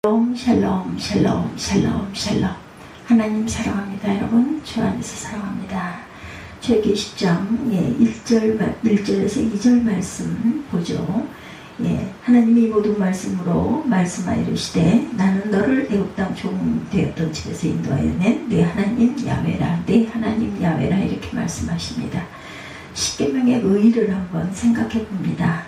샬롬 샬롬 샬롬 샬롬. 하나님 사랑합니다. 여러분 주 안에서 사랑합니다. 출애굽기 10장 1절에서 2절 말씀 보죠. 하나님이 모든 말씀으로 말씀하여 이르시되 나는 너를 애굽 땅 종되었던 집에서 인도하여 낸 내 하나님 야훼라, 내 하나님 야훼라, 이렇게 말씀하십니다. 십계명의 의의를 한번 생각해 봅니다.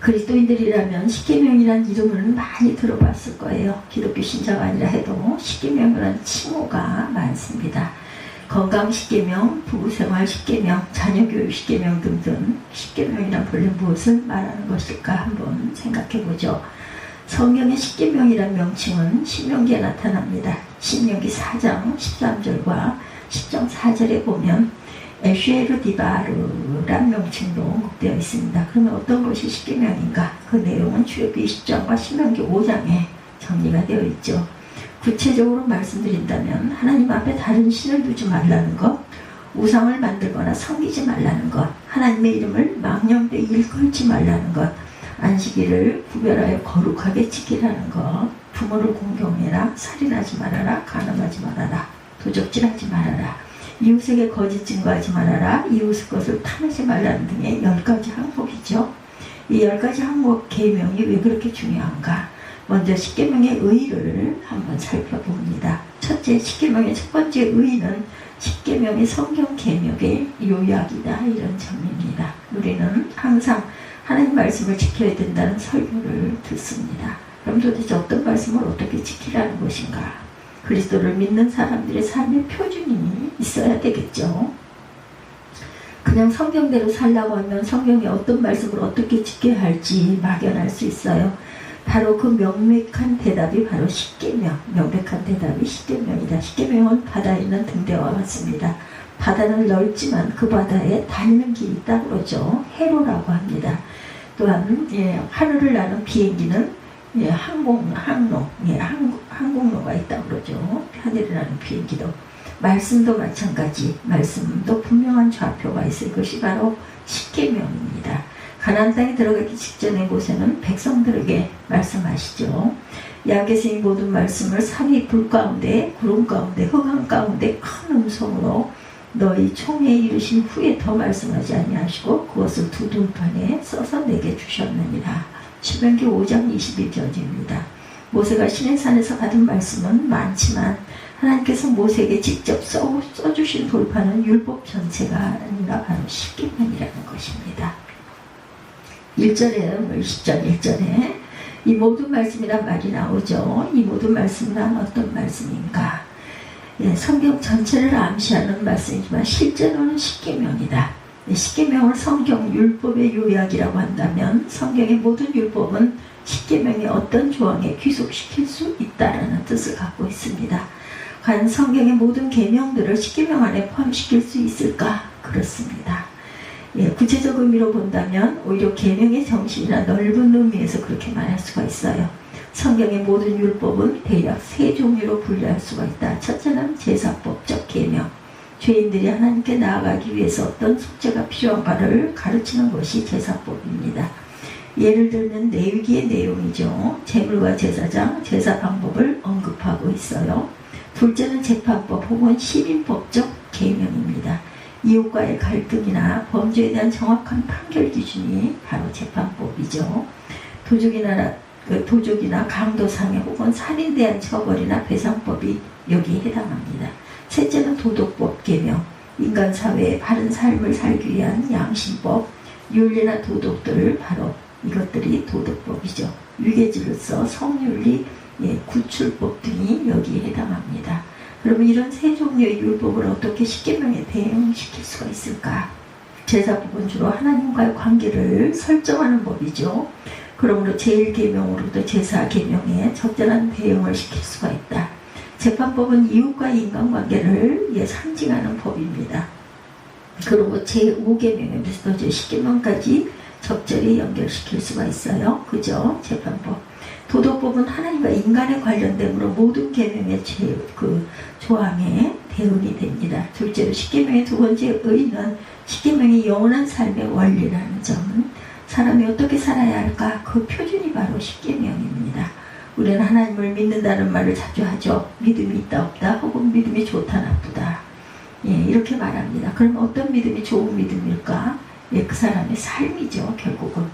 그리스도인들이라면 십계명이라는 이름을 많이 들어봤을 거예요. 기독교 신자가 아니라 해도 십계명이라는 칭호가 많습니다. 건강 십계명, 부부생활 십계명, 자녀교육 십계명 등등. 십계명이란 본래 무엇을 말하는 것일까 한번 생각해 보죠. 성경의 십계명이란 명칭은 신명기에 나타납니다. 신명기 4장 13절과 10장 4절에 보면 에쉐르 디바르란 명칭으로 언급되어 있습니다. 그러면 어떤 것이 십계명인가? 그 내용은 출애굽기 20장과 신명기 5장에 정리가 되어 있죠. 구체적으로 말씀드린다면 하나님 앞에 다른 신을 두지 말라는 것, 우상을 만들거나 섬기지 말라는 것, 하나님의 이름을 망령되이 일컬지 말라는 것, 안식일을 구별하여 거룩하게 지키라는 것, 부모를 공경해라, 살인하지 말아라, 간음하지 말아라, 도적질하지 말아라, 이웃에게 거짓 증거하지 말아라, 이웃의 것을 탐하지 말라는 등의 10가지 항목이죠. 이 10가지 항목 계명이 왜 그렇게 중요한가? 먼저 십계명의 의의를 한번 살펴봅니다. 첫째, 십계명의 첫 번째 의의는 십계명의 성경 계명의 요약이다, 이런 점입니다. 우리는 항상 하나님 말씀을 지켜야 된다는 설교를 듣습니다. 그럼 도대체 어떤 말씀을 어떻게 지키라는 것인가? 그리스도를 믿는 사람들의 삶의 표준이 있어야 되겠죠. 그냥 성경대로 살라고 하면 성경에 어떤 말씀을 어떻게 지켜야 할지 막연할 수 있어요. 바로 그 명백한 대답이 바로 십계명, 명백한 대답이 십계명이다. 십계명은 바다에 있는 등대와 같습니다. 바다는 넓지만 그 바다에 다니는 길이 있다고 그러죠. 해로라고 합니다. 또한 하늘을 나는 비행기는 항공로가 있다고 그러죠. 하늘을 나는 비행기도. 말씀도 마찬가지. 말씀도 분명한 좌표가 있을 것이 바로 십계명입니다. 가나안 땅에 들어가기 직전의 곳에는 백성들에게 말씀하시죠. 야훼의 모든 말씀을 산이 불 가운데, 구름 가운데, 흑암 가운데 큰 음성으로 너희 총회에 이르신 후에 더 말씀하지 아니하시고 그것을 두 돌판에 써서 내게 주셨느니라. 신명기 5장 21절입니다. 모세가 시내산에서 받은 말씀은 많지만 하나님께서 모세에게 직접 써주신 돌판은 율법 전체가 아니라 바로 십계명이라는 것입니다. 1절에 10장 1절에 이 모든 말씀이란 말이 나오죠. 이 모든 말씀이란 어떤 말씀인가? 성경 전체를 암시하는 말씀이지만 실제로는 십계명이다. 십계명을 성경 율법의 요약이라고 한다면 성경의 모든 율법은 십계명의 어떤 조항에 귀속시킬 수 있다라는 뜻을 갖고 있습니다. 과연 성경의 모든 계명들을 십계명 안에 포함시킬 수 있을까? 그렇습니다. 구체적 의미로 본다면 오히려 계명의 정신이나 넓은 의미에서 그렇게 말할 수가 있어요. 성경의 모든 율법은 대략 세 종류로 분류할 수가 있다. 첫째는 제사법적 계명. 죄인들이 하나님께 나아가기 위해서 어떤 속죄가 필요한가를 가르치는 것이 제사법입니다. 예를 들면 레위기의 내용이죠. 제물과 제사장, 제사 방법을 언급하고 있어요. 둘째는 재판법 혹은 시민법적 계명입니다. 이웃과의 갈등이나 범죄에 대한 정확한 판결 기준이 바로 재판법이죠. 도적이나 강도상해 혹은 살인에 대한 처벌이나 배상법이 여기에 해당합니다. 셋째는 도덕법 계명, 인간 사회의 바른 삶을 살기 위한 양심법, 윤리나 도덕들을 바로 이것들이 도덕법이죠. 유계질서, 성윤리, 구출법 등이 여기에 해당합니다. 그러면 이런 세 종류의 율법을 어떻게 십계명에 대응시킬 수가 있을까? 제사법은 주로 하나님과의 관계를 설정하는 법이죠. 그러므로 제1계명으로부터 제사계명에 적절한 대응을 시킬 수가 있다. 재판법은 이웃과의 인간관계를 상징하는 법입니다. 그리고 제5계명에서도 제10계명까지 적절히 연결시킬 수가 있어요. 그죠? 재판법. 도덕법은 하나님과 인간에 관련되므로 모든 계명의 조항에 대응이 됩니다. 둘째로 십계명의 두 번째 의의는 십계명이 영원한 삶의 원리라는 점은 사람이 어떻게 살아야 할까? 그 표준이 바로 십계명입니다. 우리는 하나님을 믿는다는 말을 자주 하죠. 믿음이 있다 없다 혹은 믿음이 좋다 나쁘다. 예, 이렇게 말합니다. 그럼 어떤 믿음이 좋은 믿음일까? 예, 그 사람의 삶이죠. 결국은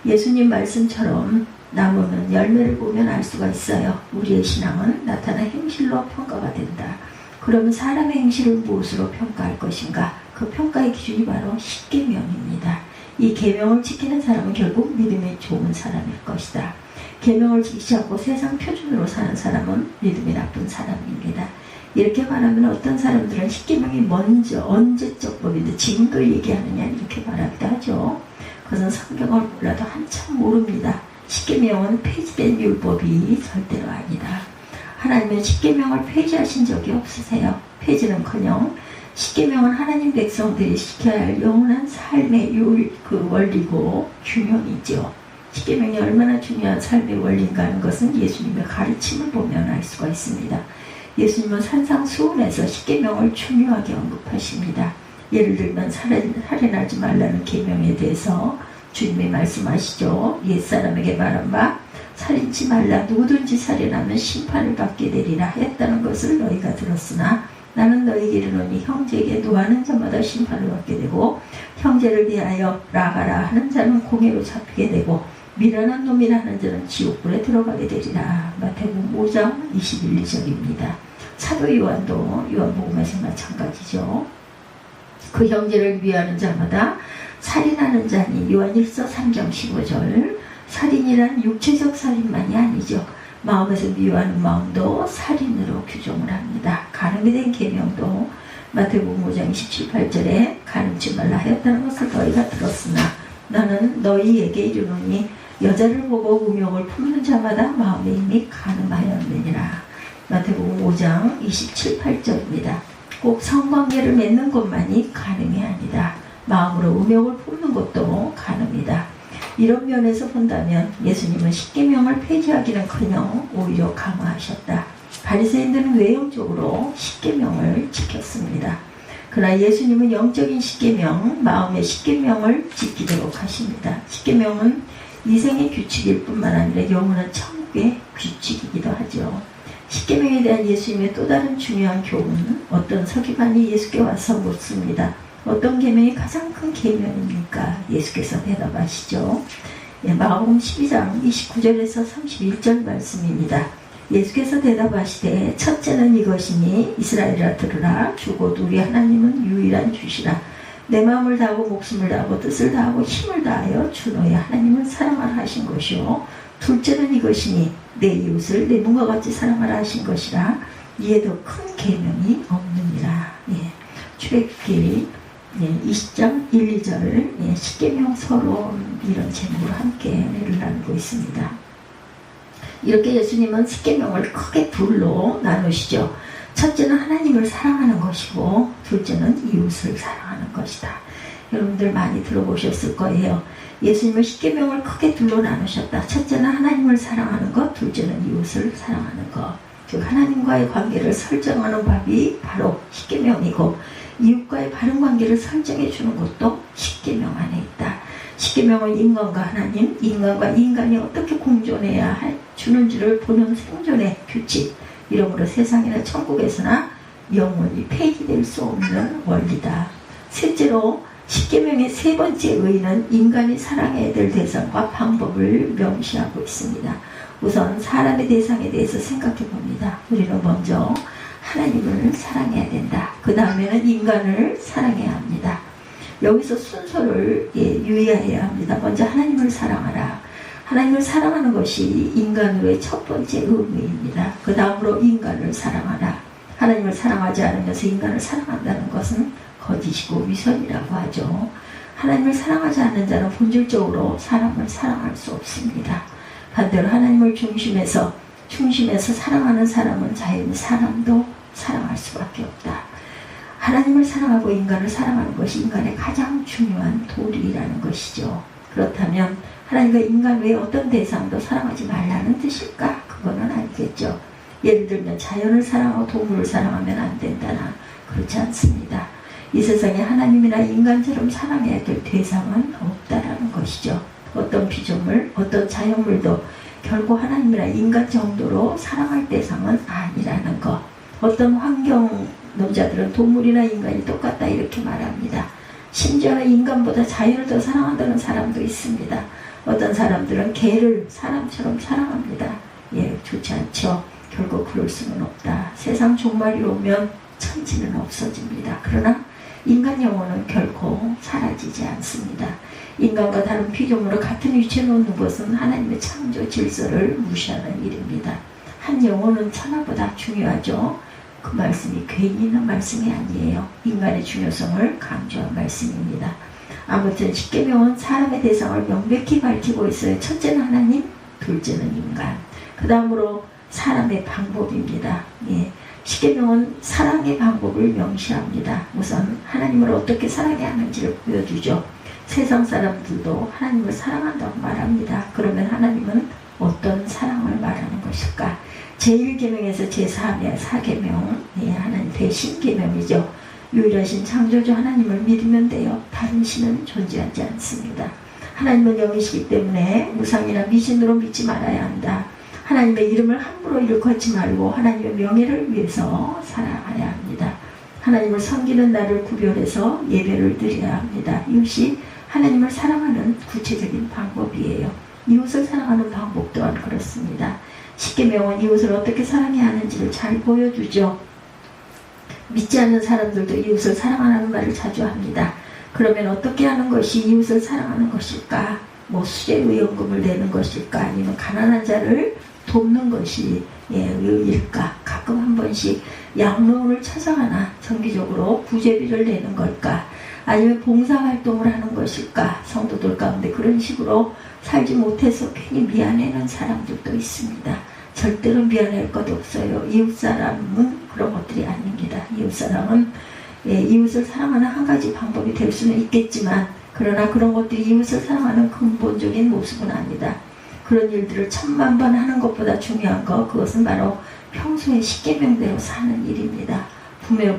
예수님 말씀처럼 나무는 열매를 보면 알 수가 있어요. 우리의 신앙은 나타난 행실로 평가가 된다. 그러면 사람의 행실을 무엇으로 평가할 것인가? 그 평가의 기준이 바로 십계명입니다. 이 계명을 지키는 사람은 결국 믿음이 좋은 사람일 것이다. 계명을 지키지 않고 세상 표준으로 사는 사람은 믿음이 나쁜 사람입니다. 이렇게 말하면 어떤 사람들은 십계명이 먼저 언제적 법인데 지금도 얘기하느냐 이렇게 말하기도 하죠. 그것은 성경을 몰라도 한참 모릅니다. 십계명은 폐지된 율법이 절대로 아니다. 하나님은 십계명을 폐지하신 적이 없으세요. 폐지는커녕 십계명은 하나님 백성들이 지켜야 할 영원한 삶의 그 원리고 균형이죠. 십계명이 얼마나 중요한 삶의 원리인가 하는 것은 예수님의 가르침을 보면 알 수가 있습니다. 예수님은 산상수훈에서 십계명을 중요하게 언급하십니다. 예를 들면 살인하지 말라는 계명에 대해서 주님이 말씀하시죠. 옛사람에게 말한 바 살인치 말라 누구든지 살인하면 심판을 받게 되리라 했다는 것을 너희가 들었으나 나는 너희에게 이르노니 형제에게 노하는 자마다 심판을 받게 되고 형제를 대하여 나가라 하는 자는 공회로 잡히게 되고 미련한 놈이라 하는 자는 지옥불에 들어가게 되리라. 마태복음 5장 21, 2절입니다. 사도 요한도 요한복음에서 마찬가지죠. 그 형제를 미워하는 자마다 살인하는 자니 요한일서 3장 15절. 살인이란 육체적 살인만이 아니죠. 마음에서 미워하는 마음도 살인으로 규정을 합니다. 가늠이 된 계명도 마태복음 5장 27, 8절에 가늠치 말라 하였다는 것을 너희가 들었으나 나는 너희에게 이르노니 여자를 보고 음욕을 품는 자마다 마음에 이미 가늠하였느니라. 마태복음 5장 27, 8절입니다. 꼭 성관계를 맺는 것만이 가늠이 아니다. 마음으로 음욕을 품는 것도 가늠이다. 이런 면에서 본다면 예수님은 십계명을 폐지하기는커녕 오히려 강화하셨다. 바리새인들은 외형적으로 십계명을 지켰습니다. 그러나 예수님은 영적인 십계명, 마음의 십계명을 지키도록 하십니다. 십계명은 이생의 규칙일 뿐만 아니라 영원한 천국의 규칙이기도 하죠. 십계명에 대한 예수님의 또 다른 중요한 교훈은 어떤 서기관이 예수께 와서 묻습니다. 어떤 계명이 가장 큰 계명입니까? 예수께서 대답하시죠. 예, 마가복음 12장 29절에서 31절 말씀입니다. 예수께서 대답하시되 첫째는 이것이니 이스라엘아 들으라. 주곧 우리 하나님은 유일한 주시라. 내 마음을 다하고 목숨을 다하고 뜻을 다하고 힘을 다하여 주 너의 하나님을 사랑하라 하신 것이요. 둘째는 이것이니 내 이웃을 내 몸과 같이 사랑하라 하신 것이라. 이에 더 큰 계명이 없느니라. 예, 출애굽기 20장 1, 2절 십계명 서론 이런 제목으로 함께 은혜를 나누고 있습니다. 이렇게 예수님은 십계명을 크게 둘로 나누시죠. 첫째는 하나님을 사랑하는 것이고 둘째는 이웃을 사랑하는 것이다. 여러분들 많이 들어보셨을 거예요. 예수님은 십계명을 크게 둘로 나누셨다. 첫째는 하나님을 사랑하는 것, 둘째는 이웃을 사랑하는 것. 즉 하나님과의 관계를 설정하는 법이 바로 십계명이고 이웃과의 바른 관계를 설정해 주는 것도 십계명 안에 있다. 십계명은 인간과 하나님, 인간과 인간이 어떻게 공존해야 주는지를 보는 생존의 규칙, 이러므로 세상이나 천국에서나 영원히 폐기될 수 없는 원리다. 셋째로 십계명의 세 번째 의의는 인간이 사랑해야 될 대상과 방법을 명시하고 있습니다. 우선 사람의 대상에 대해서 생각해 봅니다. 우리는 먼저 하나님을 사랑해야 된다. 그 다음에는 인간을 사랑해야 합니다. 여기서 순서를 유의해야 합니다. 먼저 하나님을 사랑하라. 하나님을 사랑하는 것이 인간으로의 첫 번째 의무입니다. 그 다음으로 인간을 사랑하라. 하나님을 사랑하지 않으면서 인간을 사랑한다는 것은 거짓이고 위선이라고 하죠. 하나님을 사랑하지 않는 자는 본질적으로 사람을 사랑할 수 없습니다. 반대로 하나님을 중심에서 사랑하는 사람은 자연히 사람도 사랑할 수밖에 없다. 하나님을 사랑하고 인간을 사랑하는 것이 인간의 가장 중요한 도리라는 것이죠. 그렇다면 하나님과 인간 외에 어떤 대상도 사랑하지 말라는 뜻일까? 그거는 아니겠죠. 예를 들면 자연을 사랑하고 동물을 사랑하면 안 된다나 그렇지 않습니다. 이 세상에 하나님이나 인간처럼 사랑해야 될 대상은 없다라는 것이죠. 어떤 피조물, 어떤 자연물도 결코 하나님이나 인간 정도로 사랑할 대상은 아니라는 것. 어떤 환경론자들은 동물이나 인간이 똑같다 이렇게 말합니다. 심지어는 인간보다 자연을 더 사랑한다는 사람도 있습니다. 어떤 사람들은 개를 사람처럼 사랑합니다. 좋지 않죠. 결국 그럴 수는 없다. 세상 종말이 오면 천지는 없어집니다. 그러나 인간 영혼은 결코 사라지지 않습니다. 인간과 다른 피조물을 같은 위치에 놓는 것은 하나님의 창조 질서를 무시하는 일입니다. 한 영혼은 천하보다 중요하죠. 그 말씀이 괜히 있는 말씀이 아니에요. 인간의 중요성을 강조한 말씀입니다. 아무튼 십계명은 사람의 대상을 명백히 밝히고 있어요. 첫째는 하나님, 둘째는 인간. 그 다음으로 사람의 방법입니다. 십계명은 사랑의 방법을 명시합니다. 우선 하나님을 어떻게 사랑해야 하는지를 보여주죠. 세상 사람들도 하나님을 사랑한다고 말합니다. 그러면 하나님은 어떤 사랑을 말하는 것일까? 제1계명에서 제4계명, 하나님 대신계명이죠. 유일하신 창조주 하나님을 믿으면 돼요. 다른 신은 존재하지 않습니다. 하나님은 영이시기 때문에 우상이나 미신으로 믿지 말아야 한다. 하나님의 이름을 함부로 일컫지 말고 하나님의 명예를 위해서 살아가야 합니다. 하나님을 섬기는 날을 구별해서 예배를 드려야 합니다. 이것이 하나님을 사랑하는 구체적인 방법이에요. 이웃을 사랑하는 방법 또한 그렇습니다. 십계명은 이웃을 어떻게 사랑해야 하는지를 잘 보여주죠. 믿지 않는 사람들도 이웃을 사랑하는 말을 자주 합니다. 그러면 어떻게 하는 것이 이웃을 사랑하는 것일까? 수재의연금을 내는 것일까? 아니면 가난한 자를 돕는 것이 의일까? 가끔 한 번씩 양로원을 찾아가나 정기적으로 구제비를 내는 걸까? 아니면 봉사활동을 하는 것일까? 성도들 가운데 그런 식으로 살지 못해서 괜히 미안해하는 사람들도 있습니다. 절대로 미안할 것 없어요. 이웃사랑은 그런 것들이 아닙니다. 이웃사랑은 이웃을 사랑하는 한 가지 방법이 될 수는 있겠지만 그러나 그런 것들이 이웃을 사랑하는 근본적인 모습은 아니다. 그런 일들을 천만 번 하는 것보다 중요한 것, 그것은 바로 평소에 십계명대로 사는 일입니다.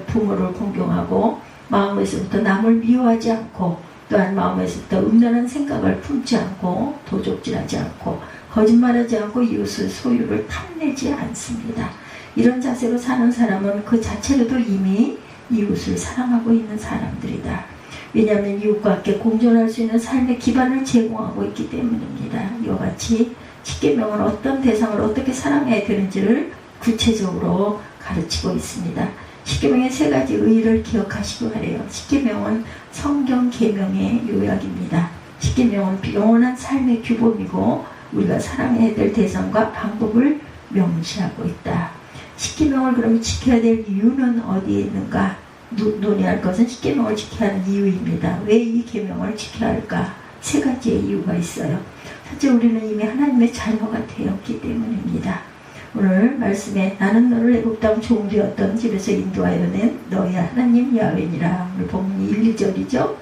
부모를 공경하고 마음에서부터 남을 미워하지 않고 또한 마음에서부터 음란한 생각을 품지 않고 도적질하지 않고 거짓말하지 않고 이웃의 소유를 탐내지 않습니다. 이런 자세로 사는 사람은 그 자체로도 이미 이웃을 사랑하고 있는 사람들이다. 왜냐하면 이웃과 함께 공존할 수 있는 삶의 기반을 제공하고 있기 때문입니다. 이와 같이 십계명은 어떤 대상을 어떻게 사랑해야 되는지를 구체적으로 가르치고 있습니다. 십계명의 세 가지 의의를 기억하시기 바래요. 십계명은 성경 계명의 요약입니다. 십계명은 영원한 삶의 규범이고 우리가 사랑해야 될 대상과 방법을 명시하고 있다. 십계명을 그럼 지켜야 될 이유는 어디에 있는가? 논의할 것은 십계명을 지켜야 하는 이유입니다. 왜 이 계명을 지켜야 할까? 세 가지의 이유가 있어요. 첫째, 우리는 이미 하나님의 자녀가 되었기 때문입니다. 오늘 말씀에 나는 너를 애굽 땅 종되었던 집에서 인도하여 낸 너희 하나님 야훼니라. 오늘 본문이 1, 2절이죠.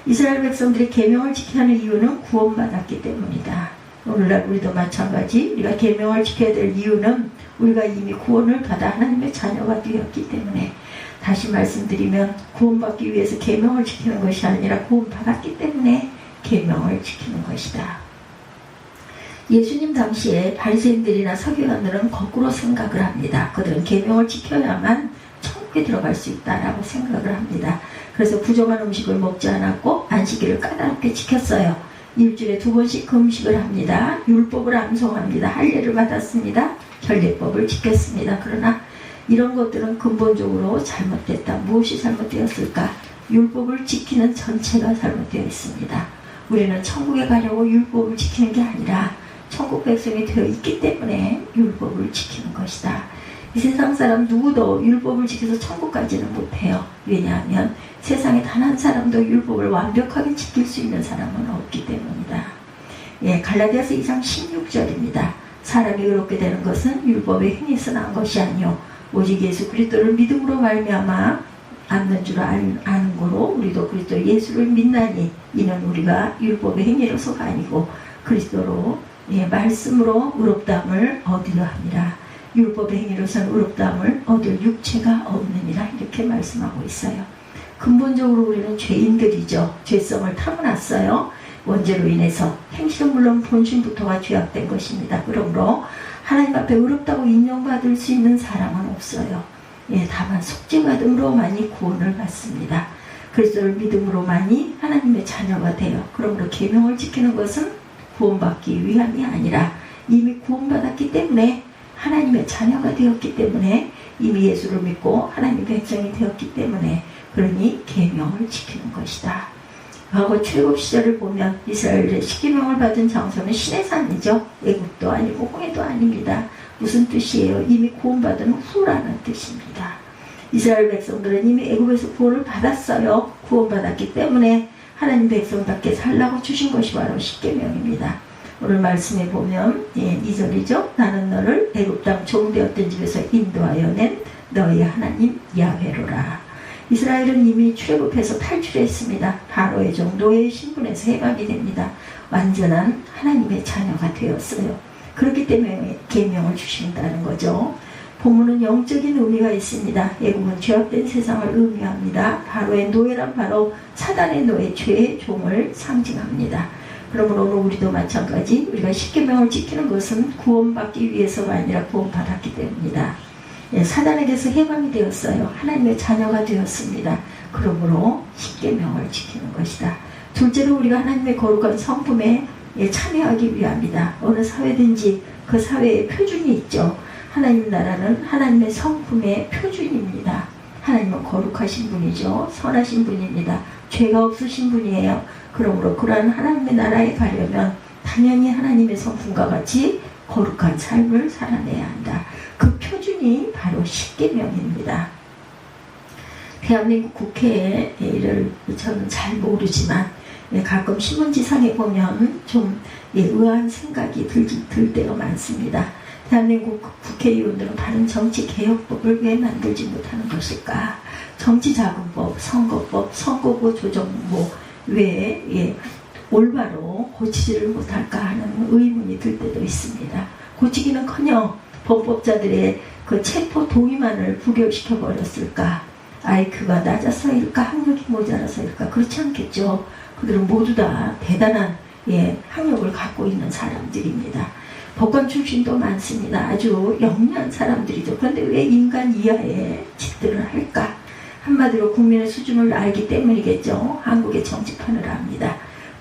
이스라엘 백성들이 계명을 지켜야 하는 이유는 구원받았기 때문이다. 오늘날 우리도 마찬가지 우리가 계명을 지켜야 될 이유는 우리가 이미 구원을 받아 하나님의 자녀가 되었기 때문에 다시 말씀드리면 구원받기 위해서 계명을 지키는 것이 아니라 구원받았기 때문에 계명을 지키는 것이다. 예수님 당시에 바리새인들이나 서기관들은 거꾸로 생각을 합니다. 그들은 계명을 지켜야만 천국에 들어갈 수 있다라고 생각을 합니다. 그래서 부정한 음식을 먹지 않았고 안식일을 까다롭게 지켰어요. 일주일에 2번씩 금식을 합니다. 율법을 암송합니다. 할례를 받았습니다. 결례법을 지켰습니다. 그러나 이런 것들은 근본적으로 잘못됐다. 무엇이 잘못되었을까? 율법을 지키는 전체가 잘못되어 있습니다. 우리는 천국에 가려고 율법을 지키는 게 아니라 천국 백성이 되어 있기 때문에 율법을 지키는 것이다. 이 세상 사람 누구도 율법을 지켜서 천국까지는 못해요. 왜냐하면 세상에 단 한 사람도 율법을 완벽하게 지킬 수 있는 사람은 없기 때문이다. 갈라디아서 2장 16절입니다. 사람이 의롭게 되는 것은 율법의 행위에서 난 것이 아니요 오직 예수 그리스도를 믿음으로 말미암아 않는 줄 아는 거로 우리도 그리스도 예수를 믿나니 이는 우리가 율법의 행위로서가 아니고 그리스도로 말씀으로 의롭다함을 얻으려 합니다. 율법의 행위로서는 의롭다함을 얻을 육체가 없느니라 이렇게 말씀하고 있어요. 근본적으로 우리는 죄인들이죠. 죄성을 타고났어요. 원죄로 인해서 행실은 물론 본심부터가 죄악된 것입니다. 그러므로 하나님 앞에 의롭다고 인정받을 수 있는 사람은 없어요. 다만 속죄받음으로만이 구원을 받습니다. 그리스도를 믿음으로만이 하나님의 자녀가 돼요. 그러므로 계명을 지키는 것은 구원받기 위함이 아니라 이미 구원받았기 때문에, 하나님의 자녀가 되었기 때문에, 이미 예수를 믿고 하나님의 백성이 되었기 때문에, 그러니 계명을 지키는 것이다. 과거 출애굽 시절을 보면 이스라엘의 십계명을 받은 장소는 시내산이죠. 애굽도 아니고 홍해도 아닙니다. 무슨 뜻이에요? 이미 구원받은 후라는 뜻입니다. 이스라엘 백성들은 이미 애굽에서 구원을 받았어요. 구원받았기 때문에 하나님 백성답게 살라고 주신 것이 바로 십계명입니다. 오늘 말씀에 보면 2절이죠. 나는 너를 애굽 땅 종되었던 집에서 인도하여 낸 너의 하나님 야훼로라. 이스라엘은 이미 출애굽해서 탈출했습니다. 바로의 종 노예의 신분에서 해방이 됩니다. 완전한 하나님의 자녀가 되었어요. 그렇기 때문에 계명을 주신다는 거죠. 본문은 영적인 의미가 있습니다. 애굽은 죄악된 세상을 의미합니다. 바로의 노예란 바로 사단의 노예, 죄의 종을 상징합니다. 그러므로 오늘 우리도 마찬가지, 우리가 십계명을 지키는 것은 구원받기 위해서가 아니라 구원받았기 때문이다. 사단에게서 해방이 되었어요. 하나님의 자녀가 되었습니다. 그러므로 십계명을 지키는 것이다. 둘째로 우리가 하나님의 거룩한 성품에 참여하기 위함이다. 어느 사회든지 그 사회에 표준이 있죠. 하나님 나라는 하나님의 성품의 표준입니다. 하나님은 거룩하신 분이죠. 선하신 분입니다. 죄가 없으신 분이에요. 그러므로 그러한 하나님의 나라에 가려면 당연히 하나님의 성품과 같이 거룩한 삶을 살아내야 한다. 그 표준이 바로 십계명입니다. 대한민국 국회의 일을 저는 잘 모르지만 가끔 신문지상에 보면 좀 의아한 생각이 들 때가 많습니다. 대한민국 국회의원들은 바른 정치개혁법을 왜 만들지 못하는 것일까? 정치자금법, 선거법, 선거구 조정법 왜 올바로 고치지를 못할까 하는 의문이 들 때도 있습니다. 고치기는커녕 범법자들의 그 체포 동의만을 부결시켜 버렸을까? IQ가 낮아서일까? 학력이 모자라서일까? 그렇지 않겠죠. 그들은 모두 다 대단한 학력을 갖고 있는 사람들입니다. 법관 출신도 많습니다. 아주 영리한 사람들이죠. 그런데 왜 인간 이하의 짓들을 할까? 한마디로 국민의 수준을 알기 때문이겠죠. 한국의 정치판을 압니다.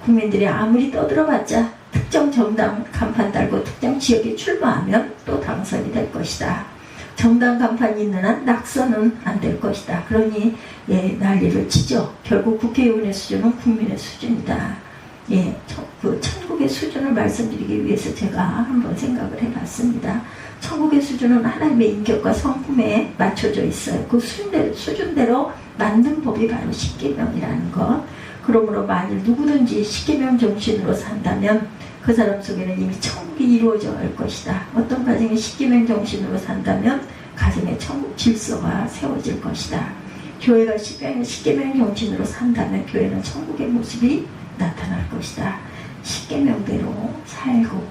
국민들이 아무리 떠들어봤자 특정 정당 간판 달고 특정 지역에 출마하면 또 당선이 될 것이다. 정당 간판이 있는 한 낙선은 안 될 것이다. 그러니 난리를 치죠. 결국 국회의원의 수준은 국민의 수준이다. 그 천국의 수준을 말씀드리기 위해서 제가 한번 생각을 해봤습니다. 천국의 수준은 하나님의 인격과 성품에 맞춰져 있어요. 그 수준대로 만든 법이 바로 십계명이라는 것. 그러므로 만일 누구든지 십계명 정신으로 산다면 그 사람 속에는 이미 천국이 이루어져 갈 것이다. 어떤 가정이 십계명 정신으로 산다면 가정에 천국 질서가 세워질 것이다. 교회가 십계명 정신으로 산다면 교회는 천국의 모습이 나타날 것이다. 십계명대로 살고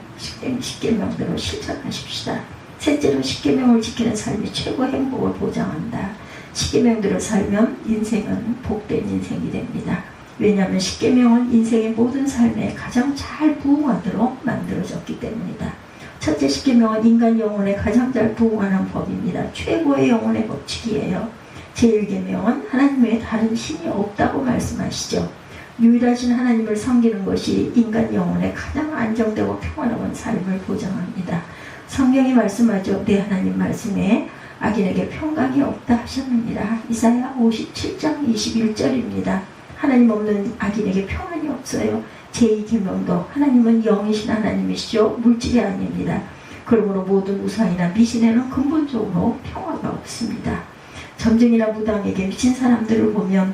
십계명대로 실천하십시다. 셋째로 십계명을 지키는 삶이 최고 행복을 보장한다. 십계명대로 살면 인생은 복된 인생이 됩니다. 왜냐하면 십계명은 인생의 모든 삶에 가장 잘 부응하도록 만들어졌기 때문이다. 첫째 십계명은 인간 영혼에 가장 잘 부응하는 법입니다. 최고의 영혼의 법칙이에요. 제1계명은 하나님 외에 다른 신이 없다고 말씀하시죠. 유일하신 하나님을 섬기는 것이 인간 영혼에 가장 안정되고 평화로운 삶을 보장합니다. 성경이 말씀하죠. 내 하나님 말씀에 악인에게 평강이 없다 하셨느니라. 이사야 57장 21절입니다. 하나님 없는 악인에게 평안이 없어요. 제2계명도 하나님은 영이신 하나님이시죠. 물질이 아닙니다. 그러므로 모든 우상이나 미신에는 근본적으로 평화가 없습니다. 점쟁이나 무당에게 미친 사람들을 보면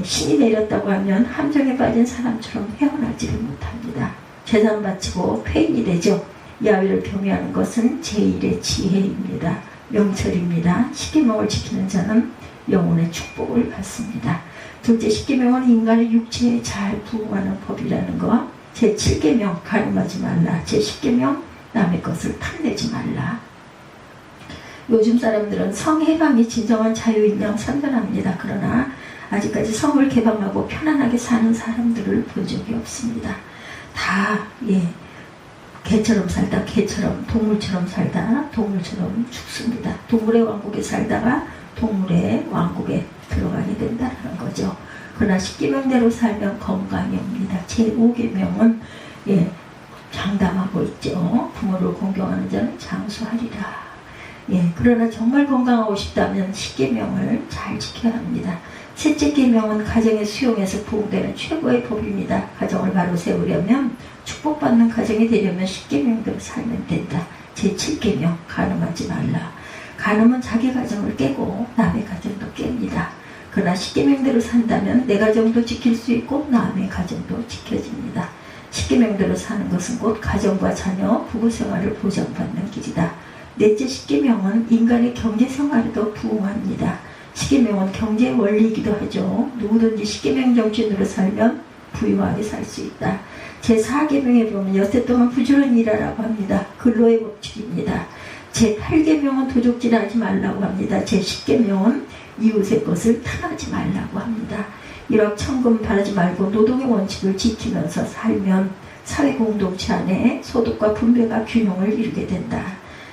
신이 내렸다고 하면 함정에 빠진 사람처럼 헤어나지를 못합니다. 재산 바치고 폐인이 되죠. 야훼를 경외하는 것은 제1의 지혜입니다. 명철입니다. 십계명을 지키는 자는 영혼의 축복을 받습니다. 둘째 십계명은 인간의 육체에 잘 부응하는 법이라는 것. 제7계명 가늠하지 말라. 제10계명 남의 것을 탐내지 말라. 요즘 사람들은 성해방이 진정한 자유인 양 선전합니다. 그러나 아직까지 성을 개방하고 편안하게 사는 사람들을 본 적이 없습니다. 다 개처럼 살다 개처럼, 동물처럼 살다 동물처럼 죽습니다. 동물의 왕국에 살다가 동물의 왕국에 들어가게 된다는 거죠. 그러나 십계명대로 살면 건강이 옵니다. 제5계명은 장담하고 있죠. 부모를 공경하는 자는 장수하리라. 그러나 정말 건강하고 싶다면 십계명을 잘 지켜야 합니다. 셋째 계명은 가정의 수용에서 부응되는 최고의 법입니다. 가정을 바로 세우려면, 축복받는 가정이 되려면 십계명대로 살면 된다. 제7계명, 간음하지 말라. 간음은 자기 가정을 깨고 남의 가정도 깹니다. 그러나 십계명대로 산다면 내 가정도 지킬 수 있고 남의 가정도 지켜집니다. 십계명대로 사는 것은 곧 가정과 자녀, 부부생활을 보장받는 길이다. 넷째 십계명은 인간의 경제생활에도 부응합니다. 십계명은 경제의 원리이기도 하죠. 누구든지 십계명 정신으로 살면 부유하게 살 수 있다. 제4계명에 보면 엿새 동안 부지런히 일하라고 합니다. 근로의 법칙입니다. 제8계명은 도적질하지 말라고 합니다. 제10계명은 이웃의 것을 탐하지 말라고 합니다. 일확천금 바라지 말고 노동의 원칙을 지키면서 살면 사회 공동체 안에 소득과 분배가 균형을 이루게 된다.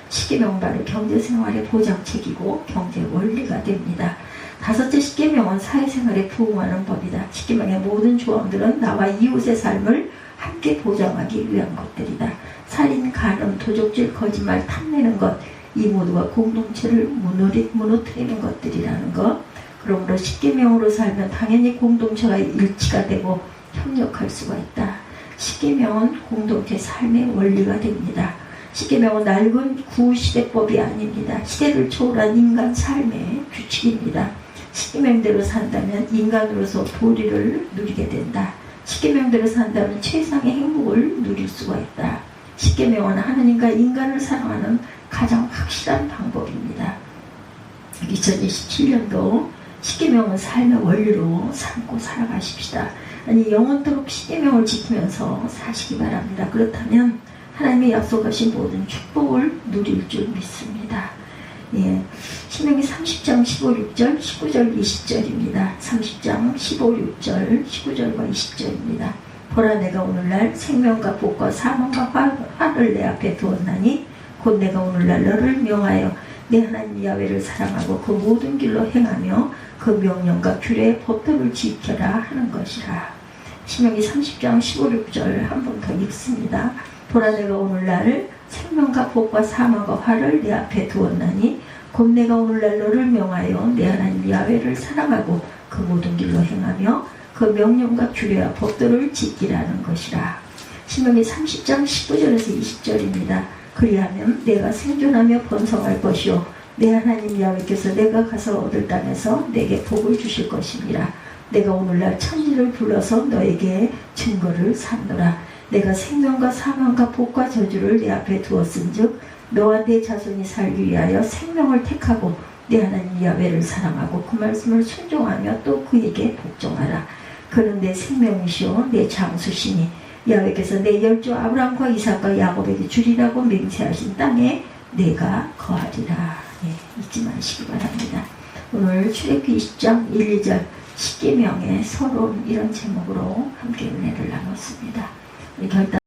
십계명은 바로 경제생활의 보장책이고 경제 원리가 됩니다. 다섯째 십계명은 사회생활에 부응하는 법이다. 십계명의 모든 조항들은 나와 이웃의 삶을 함께 보장하기 위한 것들이다. 살인, 간음, 도적질, 거짓말, 탐내는 것, 이 모두가 공동체를 무너뜨리는 것들이라는 것. 그러므로 십계명으로 살면 당연히 공동체가 일치가 되고 협력할 수가 있다. 십계명은 공동체 삶의 원리가 됩니다. 십계명은 낡은 구시대법이 아닙니다. 시대를 초월한 인간 삶의 규칙입니다. 십계명대로 산다면 인간으로서 도리를 누리게 된다. 십계명대로 산다면 최상의 행복을 누릴 수가 있다. 십계명은 하나님과 인간을 사랑하는 가장 확실한 방법입니다. 2027년도 십계명은 삶의 원리로 삼고 살아가십시다. 영원토록 십계명을 지키면서 사시기 바랍니다. 그렇다면 하나님의 약속하신 모든 축복을 누릴 줄 믿습니다. 신명기 30장 15, 6절, 19절, 20절입니다. 30장 15, 6절, 19절과 20절입니다. 보라, 내가 오늘날 생명과 복과 사망과 화를 내 앞에 두었나니 곧 내가 오늘날 너를 명하여 내 하나님 야훼를 사랑하고 그 모든 길로 행하며 그 명령과 규례의 법도를 지켜라 하는 것이라. 신명기 30장 15, 6절 한 번 더 읽습니다. 보라, 내가 오늘날 생명과 복과 사망과 화를 내 앞에 두었나니 곧 내가 오늘날 너를 명하여 내 하나님 야훼를 사랑하고 그 모든 길로 행하며 그 명령과 규례와 법도를 지키라는 것이라. 신명기 30장 19절에서 20절입니다. 그리하면 내가 생존하며 번성할 것이요 내 하나님 야훼께서 내가 가서 얻을 땅에서 내게 복을 주실 것이니라. 내가 오늘날 천지를 불러서 너에게 증거를 삼노라. 내가 생명과 사망과 복과 저주를 내 앞에 두었은즉 너와 내 자손이 살기 위하여 생명을 택하고 내 하나님 야훼를 사랑하고 그 말씀을 순종하며 또 그에게 복종하라. 그는 내 생명이시오 내 장수시니 야훼께서 내 열조 아브라함과 이삭과 야곱에게 주리라고 맹세하신 땅에 내가 거하리라. 잊지 마시기 바랍니다. 오늘 출애굽기 20장 1, 2절 십계명의 서론 이런 제목으로 함께 은혜를 나눴습니다. 우리 결단